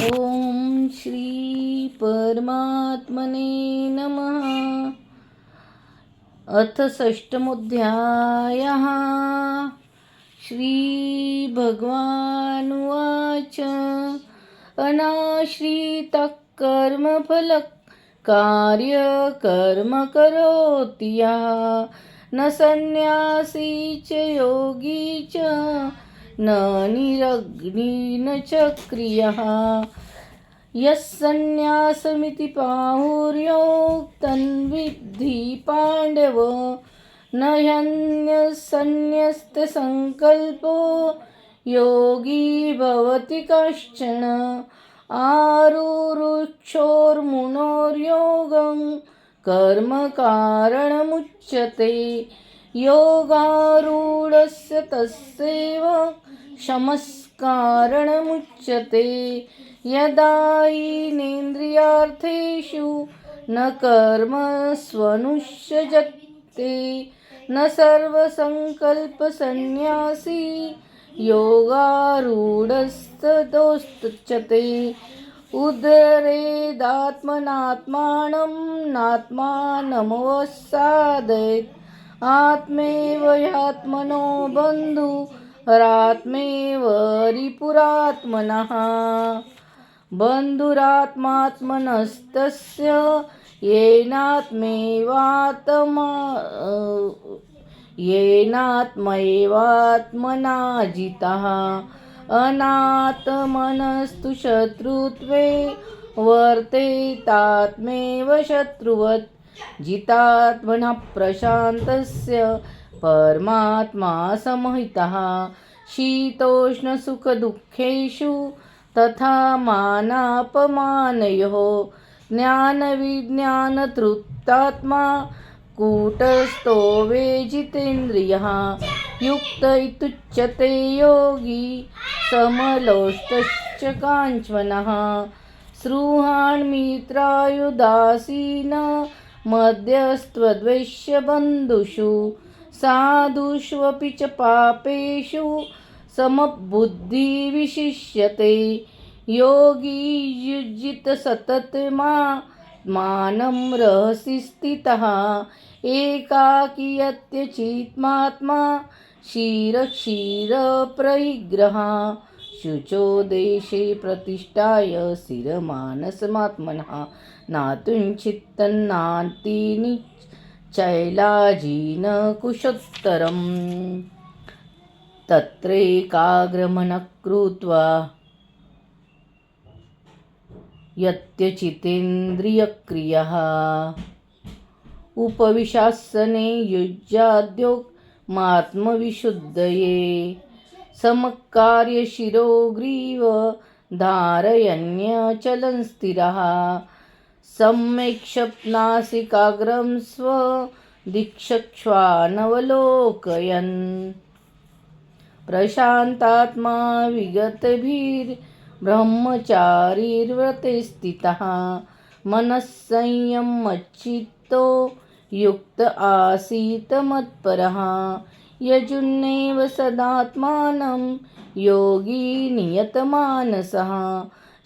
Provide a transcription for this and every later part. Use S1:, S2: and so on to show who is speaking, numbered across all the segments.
S1: ओम श्री परमात्मने नमः। अथ षष्ठमोऽध्यायः। श्रीभगवानुवाच अनाश्रितः कर्मफलः कार्यकर्म करोति यः न सन्न्यासी च योगी च न निरग्नि न च क्रियः यः सन्न्यासमिति प्राहुर्योक्तन्विद्धि पाण्डव न ह्यन्यसन्न्यस्तसङ्कल्पो योगी भवति कश्चन आरुरुक्षोर्मुनोर्योगं कर्म कारणमुच्यते योगारूढस्य तस्यैव शमस्कारणमुच्यते यदा हीनेन्द्रियार्थेषु न कर्मस्वनुष्यजते न सर्वसङ्कल्पसन्न्यासी योगारूढस्तदोच्यते उदरेदात्मनात्मानं नात्मानमवसादयेत् आत्मैव ह्यात्मनो बन्धुरात्मैव रिपुरात्मनः बन्धुरात्मात्मनस्तस्य येनात्मैवात्मना जितः अनात्मनस्तु शत्रुत्वे वर्तेतात्मैव शत्रुवत् जितात्मनः प्रशान्तस्य परमात्मा समहितः शीतोष्णसुखदुःखेषु तथा मानापमानयोः ज्ञानविज्ञानतृप्तात्मा कूटस्थो वेजितेन्द्रियः युक्त इत्युच्यते योगी समलोष्टश्च काञ्चनः सृहान् मित्रायुदासीन मध्यस्त्वद्वैष्यबन्धुषु साधुष्वपि च पापेषु समबुद्धिविशिष्यते योगी युजित सततमात्मानं रहसि स्थितः एकाकी यत्यचित्मात्मा क्षीरक्षीरप्रहिग्रहः शुचो देशे प्रतिष्ठाय स्थिरमानसमात्मनः नातुञ्चित्तन्नाति चैलाजीन कुशोत्तरम् तत्रैकाग्रमनः कृत्वा यत्यचितेन्द्रियक्रियः उपविशासने युज्याद्योमात्मविशुद्धये समकार्यशिरोग्रीव धारयन्यचलं स्थिरः सम्यक् स्वप्नासिकाग्रं स्वदिक्षक्ष्वानवलोकयन् प्रशान्तात्मा विगतभिर्ब्रह्मचारीव्रते स्थितः मनस्संयमच्चित्तो युक्त आसीत् मत्परः यजुन्नेव सदात्मानं योगी नियतमानसः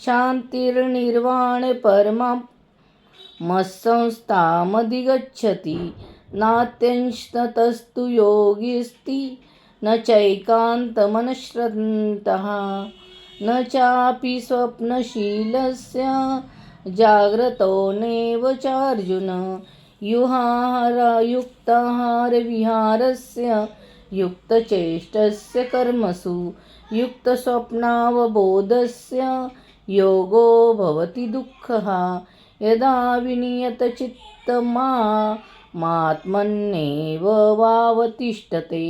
S1: शान्तिर्निर्वाणे परमा मत्संस्थामधिगच्छति नात्यंशतस्तु योगिस्ति न चैकान्तमनश्रद्धः न चापि स्वप्नशीलस्य जाग्रतो नैव चार्जुन युक्ताहारविहारस्य युक्तचेष्टस्य कर्मसु युक्तस्वप्नावबोधस्य योगो भवति दुःखः यदा विनियतचित्तमात्मन्नेव वावतिष्ठते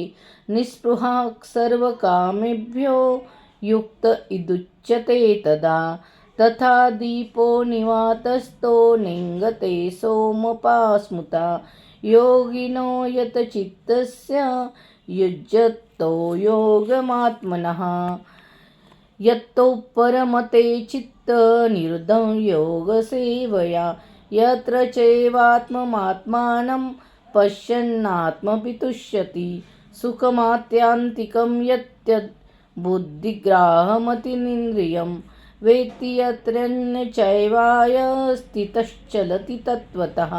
S1: निःस्पृहः सर्वकामेभ्यो युक्त इदुच्यते तदा तथा दीपो निवातस्थो नेङ्गते सोमपास्मृता योगिनो यतचित्तस्य युज्यतो योगमात्मनः यत्तो परमते चित्तनिरुद्धं योगसेवया यत्र चैवात्ममात्मानं पश्यन्नात्मपि तुष्यति सुखमात्यान्तिकं यत्यद् बुद्धिग्राहमतिनिन्द्रियं वेत्ति यत्रन्यचैवाय स्थितश्चलति तत्त्वतः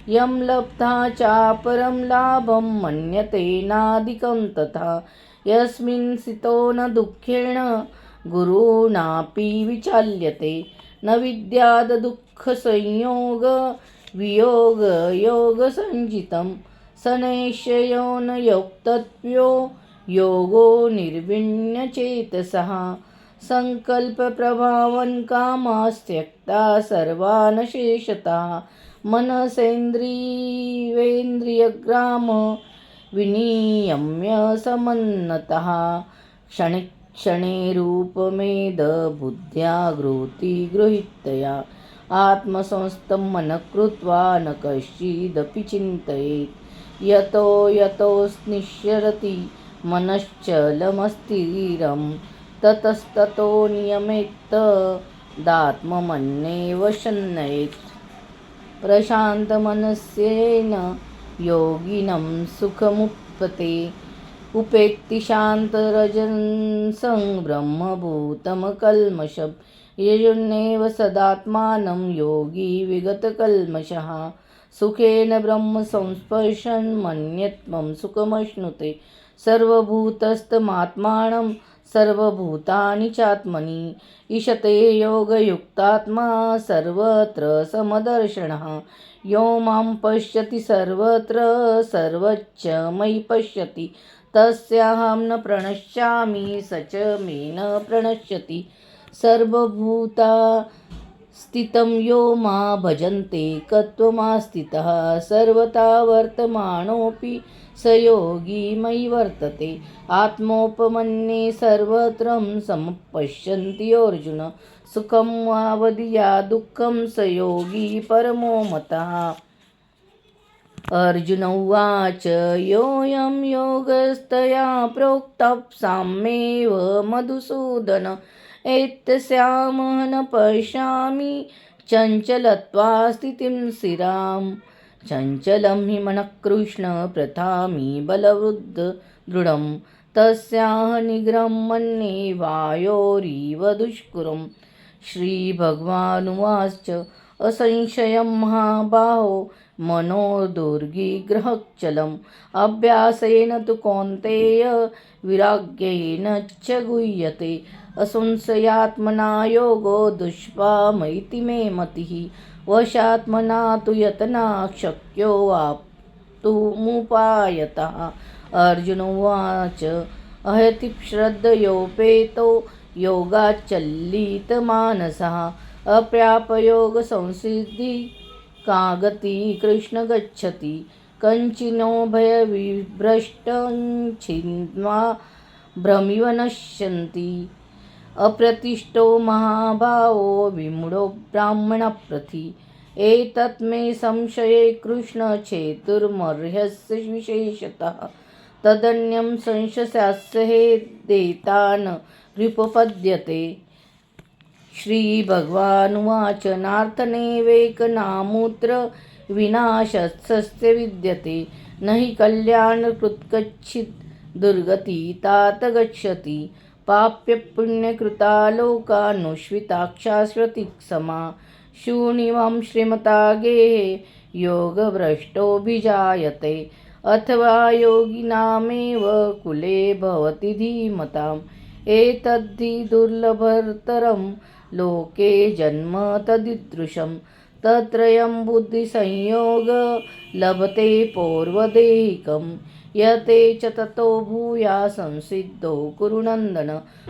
S1: यं लब्धा चापरं लाभं मन्यते नादिकं तथा यस्मिन् स्थितो न दुःखेन गुरुणापि विचाल्यते न विद्याद् दुःखसंयोग वियोगयोगसञ्जितं सनैश्यो न योक्तव्यो योगो निर्विण्यचेतसः संकल्पप्रभावन् कामास्त्यक्ता सर्वान् शेषतः मनसेन्द्रियेन्द्रियग्राम विनियम्य समन्नतः क्षणे रूपमेधबुद्ध्या गृहीति गृहीतया आत्मसंस्थं मनः कृत्वा न कश्चिदपि चिन्तयेत् यतो निश्चरति मनश्चलमस्थिरं ततस्ततो नियमेत्तदात्मन्येव शन्नयेत् प्रशान्तमनस्येन योगिनं सुखमुपते उपेत्ति शान्तरजसं ब्रह्मभूतमकल्मषं यजुन्नेव सदात्मानं योगी विगतकल्मषः सुखेन ब्रह्म संस्पर्शन् मन्यत्वं सुखमश्नुते सर्वभूतस्थमात्मानं सर्वभूतानि चात्मनि ईशते योगयुक्तात्मा सर्वत्र समदर्शनः यो मां पश्यति सर्वत्र सर्वच्च मयि पश्यति तस्याहं न प्रणश्यामि स च मे न प्रणश्यति सर्वभूता स्थितं यो मा भजन्ते कत्वमास्थितः सर्वथा वर्तमानोऽपि स योगी मयि वर्तते आत्मोपमन्ये सर्वत्र समपश्यन्ति अर्जुन सुखं वावधिया दुःखं स योगी परमो मतः अर्जुन उवाच योऽयं योगस्तया प्रोक्तः साम्येव मधुसूदन एतस्यामहं न पश्यामि चञ्चलत्वा स्थितिं स्थिराम् चञ्चलं हि मनः कृष्ण प्रथामि बलवृद्ध दृढं तस्याह निग्रहं मन्ये वायोरिव दुष्करम् श्रीभगवानुवाच असंशयं महाबाहो मनो दुर्गिग्रहचलम् अभ्यासेन तु कौन्तेय विराग्येन च गुह्यते असंशयात्मना योगो दुष्पामैति मे मतिः वशात्मना तु यतना शक्यो वाप्तुमुपायतः अर्जुन उवाच अहति श्रद्धयोपेतो योगाच्चलितमानसः अप्रापयोगसंसिद्धि का गति कृष्ण गच्छति कञ्चिनो भयविभ्रष्टं छिन्त्वा भ्रमिव नश्यन्ति अप्रतिष्ठो महाभावो विमूढो ब्राह्मणप्रति एतत् मे संशये कृष्ण चेतुर्मर्ह्यस्य विशेषतः तदन्यं संशयास्य हेदेतान् नृपपद्यते श्रीभगवानुवाच नार्थनेवेकनामूत्र विनाशस्य विद्यते न हि कल्याणकृत्कच्छित् दुर्गति तात गच्छति पाप्यपुण्यकृता लोकानुष्विताक्षाश्वति समा शून्यं श्रीमता गेहे योगभ्रष्टोऽभिजायते अथवा योगिनामेव कुले भवति धीमताम् एतद्धि दुर्लभतरं लोके जन्म तदीदृशं तत्रयं बुद्धिसंयोग लभते पौर्वदेहिकं यते च ततो भूया संसिद्धो कुरु नन्दन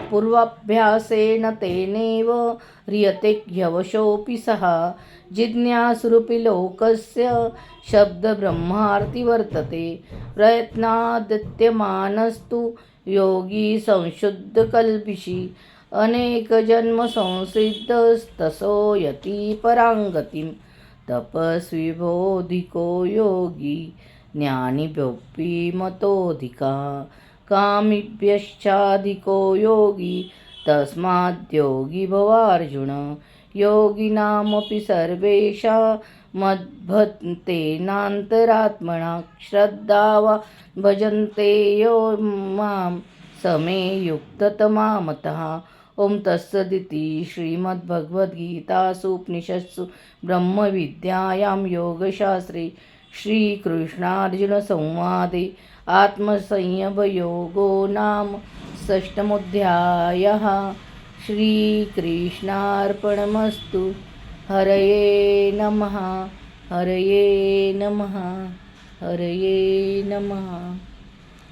S1: पूर्वाभ्यासेन तेनैव ह्रियते ह्यवशोऽपि सः जिज्ञासुरपि लोकस्य शब्दब्रह्मार्ति वर्तते प्रयत्नादत्यमानस्तु योगी संशुद्धकल्पिषि अनेकजन्म संसिद्धस्तसो यति पराङ्गतिं तपस्विभोधिको योगी ज्ञानिभ्योऽपि मतोऽधिका कामिभ्यश्चाधिको योगी तस्माद्योगी भवार्जुन योगिनामपि सर्वेषां मद्भक्तेनान्तरात्मना श्रद्धावा भजन्ते यो मां समे युक्ततमा मतः ओम तत्सदिति श्रीमद्भगवद्गीतासु उपनिषत्सु ब्रह्मविद्यायां योगशास्त्रे श्रीकृष्णार्जुनसंवादे आत्मसंयमयोगो नाम षष्ठमोऽध्यायः। श्रीकृष्णार्पणमस्तु। हरये नमः, हरये नमः, हरये नमः।